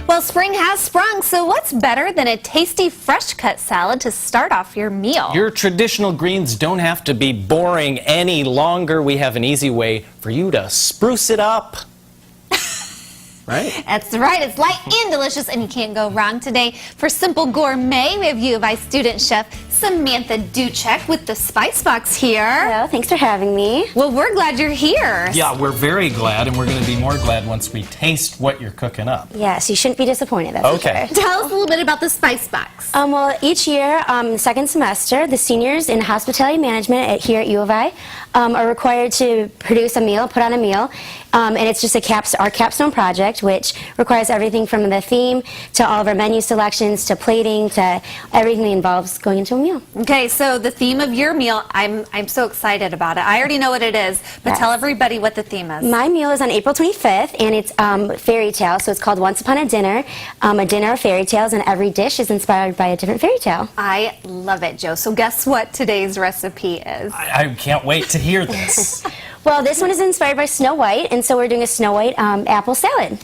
Well, spring has sprung, so what's better than a tasty fresh-cut salad to start off your meal? Your traditional greens don't have to be boring any longer. We have an easy way for you to spruce it up. Right? That's right. It's light and delicious, and you can't go wrong today. For Simple Gourmet, we have U of I student chef Samantha Duchek with the Spice Box here. Hello, thanks for having me. Well, we're glad you're here. Yeah, we're very glad, and we're going to be more glad once we taste what you're cooking up. Yes, you shouldn't be disappointed. That's Okay. for sure. Tell us a little bit about the Spice Box. Well, each year, second semester, the seniors in hospitality management here at U of I are required to produce a meal, put on a meal, and it's just our capstone project, which requires everything from the theme to all of our menu selections to plating to everything that involves going into a meal. Okay, so the theme of your meal, I'm so excited about it. I already know what it is, but Yes. tell everybody what the theme is. My meal is on April 25th, and it's Fairytale, so it's called Once Upon a Dinner of fairy tales, and every dish is inspired by a different fairy tale. I love it, Joe. So guess what today's recipe is? I can't wait to hear this. Well, this one is inspired by Snow White, and so we're doing a Snow White apple salad.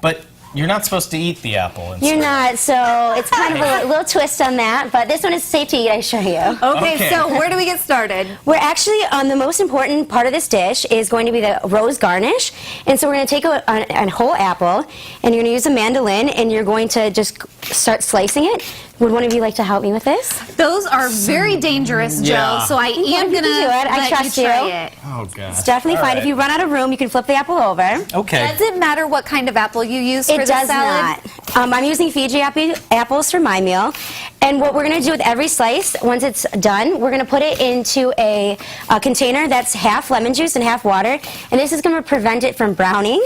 But you're not supposed to eat the apple. You're not, so it's kind of a little twist on that, but this one is safe to eat, I assure you. Okay, so where do we get started? We're actually, the most important part of this dish is going to be the rose garnish, and so we're going to take a whole apple, and you're going to use a mandolin, and you're going to just start slicing it. Would one of you like to help me with this? Those are very dangerous, Joe, Yeah. so I am You going to can do it. I trust you. try it. Oh, God. It's definitely fine. If you run out of room, you can flip the apple over. Okay. Does it matter what kind of apple you use for It the does salad? not. I'm using Fiji apples for my meal. And what we're going to do with every slice, once it's done, we're going to put it into a container that's half lemon juice and half water. And this is going to prevent it from browning.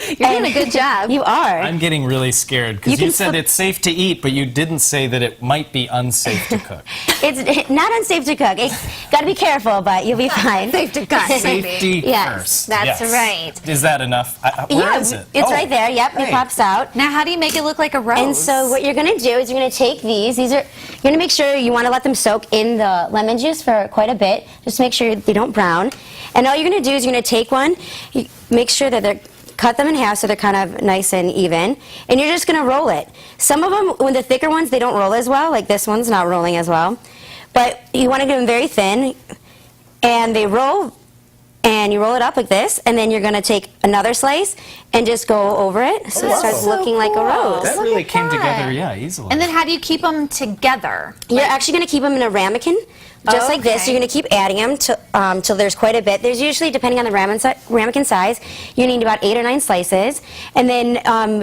You're doing a good job. You are. I'm getting really scared because you said it's safe to eat, but you didn't say that it might be unsafe to cook. It's not unsafe to cook. It's got to be careful, but you'll be fine. Safe to cook. Safety Yes, first. that's Yes. right. Is that enough? Where is it? It's Oh, right there. Yep, great. it pops out. Now, how do you make it look like a rose? And so what you're going to do is you're going to take these. You're going to make sure you want to let them soak in the lemon juice for quite a bit. Just make sure they don't brown. And all you're going to do is you're going to take one, make sure that cut them in half so they're kind of nice and even, and you're just going to roll it. Some of them, when the thicker ones, they don't roll as well, like this one's not rolling as well. But you want to get them very thin, and they roll, and you roll it up like this, and then you're going to take another slice and just go over it so it starts looking like a rose. That Look really at came that. together, yeah, easily. And then how do you keep them together? You're actually going to keep them in a ramekin, just like this. Okay. You're going to keep adding them till there's quite a bit. There's usually, depending on the ramekin size, you need about 8 or 9 slices, and then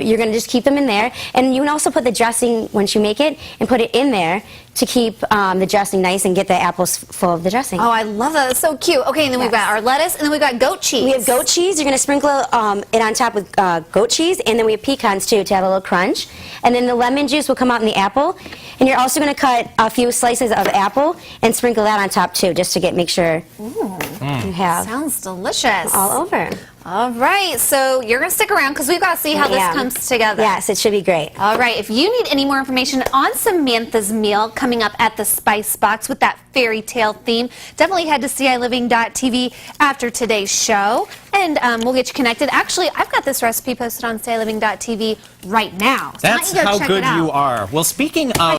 you're going to just keep them in there. And you can also put the dressing, once you make it, and put it in there to keep the dressing nice and get the apples full of the dressing. Oh, I love that. It's so cute. Okay, and then we've got our lettuce, and then we've got goat cheese. We have goat cheese. You're going to sprinkle it on top with goat cheese, and then we have pecans too to add a little crunch. And then the lemon juice will come out in the apple. And you're also going to cut a few slices of apple and sprinkle that on top too, just to make sure you have Sounds delicious. all over. All right, so you're going to stick around because we've got to see how this Yeah. comes together. Yes, it should be great. All right, if you need any more information on Samantha's meal coming up at the Spice Box with that fairy tale theme, definitely head to CILiving.tv after today's show, and we'll get you connected. Actually, I've got this recipe posted on CILiving.tv right now. So That's why don't you go how check good it out. you are. Well, speaking of